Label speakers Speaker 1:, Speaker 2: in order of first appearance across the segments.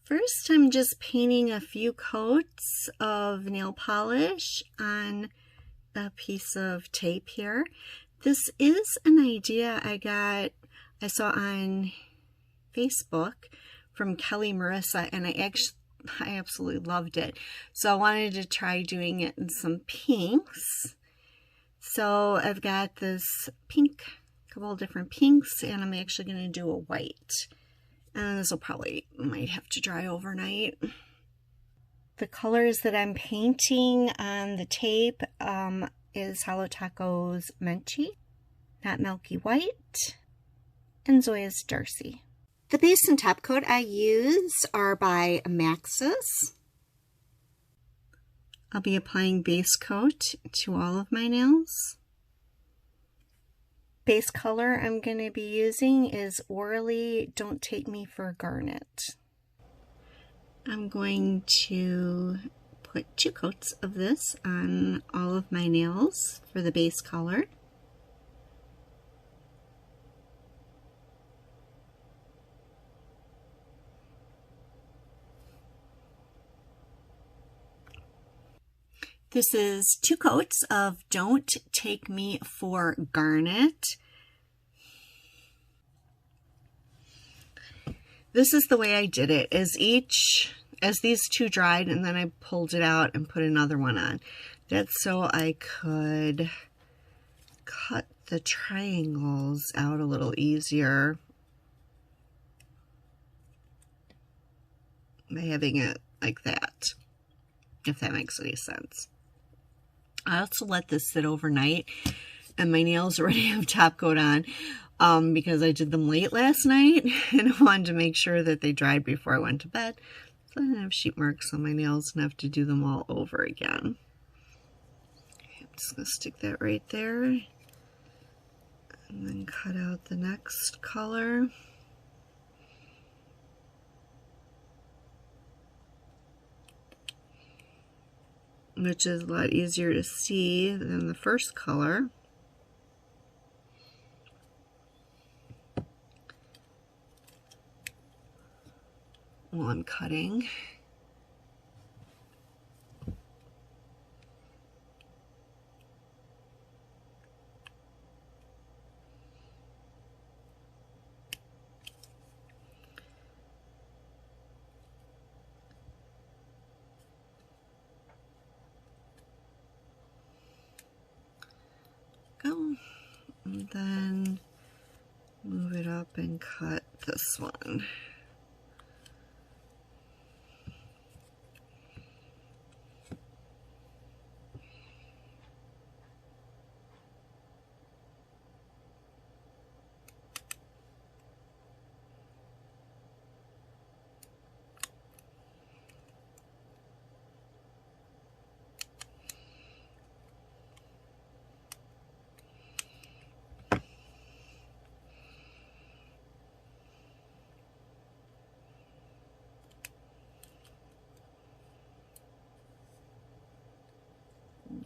Speaker 1: First, I'm just painting a few coats of nail polish on a piece of tape here. This is an idea I saw on Facebook from Kelly Marissa, and I absolutely loved it. So I wanted to try doing it in some pinks. So I've got this pink, couple of different pinks, and I'm actually going to do a white. And this will might have to dry overnight. The colors that I'm painting on the tape is Holo Taco's Menchie, Not Milky White, and Zoya's Darcy. The base and top coat I use are by Maxus. I'll be applying base coat to all of my nails. Base color I'm going to be using is Orly Don't Take Me for a Garnet. I'm going to put 2 coats of this on all of my nails for the base color. This is 2 coats of Don't Take Me for Garnet. This is the way I did it, as these 2 dried, and then I pulled it out and put another one on. That's so I could cut the triangles out a little easier by having it like that, if that makes any sense. I also let this sit overnight, and my nails already have top coat on because I did them late last night, and I wanted to make sure that they dried before I went to bed. So I didn't have sheet marks on my nails and have to do them all over again. Okay, I'm just going to stick that right there, and then cut out the next color. Which is a lot easier to see than the first color. While I'm cutting. And then move it up and cut this one.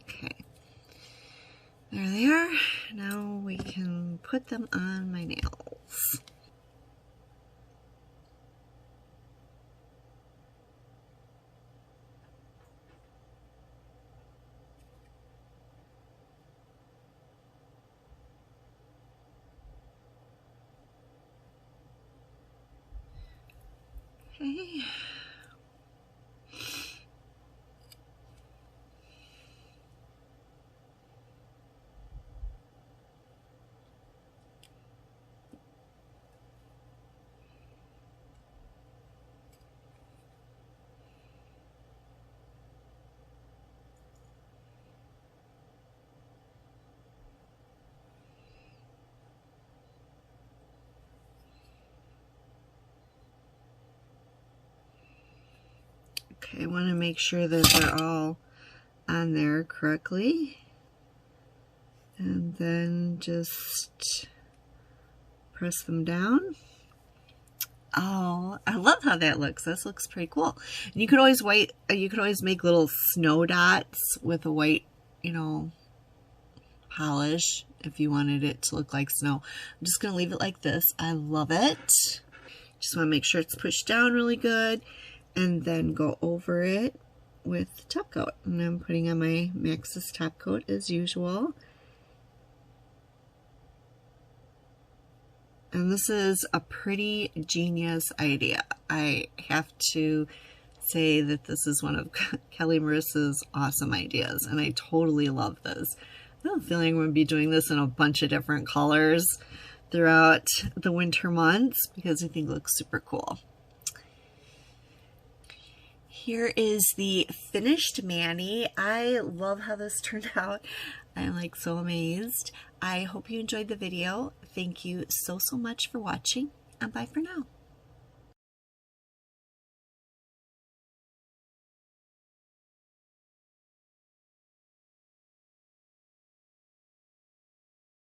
Speaker 1: Okay, there they are. Now we can put them on my nails. Okay. Okay, I want to make sure that they're all on there correctly. And then just press them down. Oh, I love how that looks. This looks pretty cool. And you could always make little snow dots with a white, polish if you wanted it to look like snow. I'm just going to leave it like this. I love it. Just want to make sure it's pushed down really good. and then go over it with top coat. And I'm putting on my Maxus top coat as usual. And this is a pretty genius idea. I have to say that this is one of Kelly Marissa's awesome ideas, and I totally love this. I have a feeling I'm going to be doing this in a bunch of different colors throughout the winter months because I think it looks super cool. Here is the finished mani. I love how this turned out. I'm like so amazed. I hope you enjoyed the video. Thank you so much for watching, and bye for now.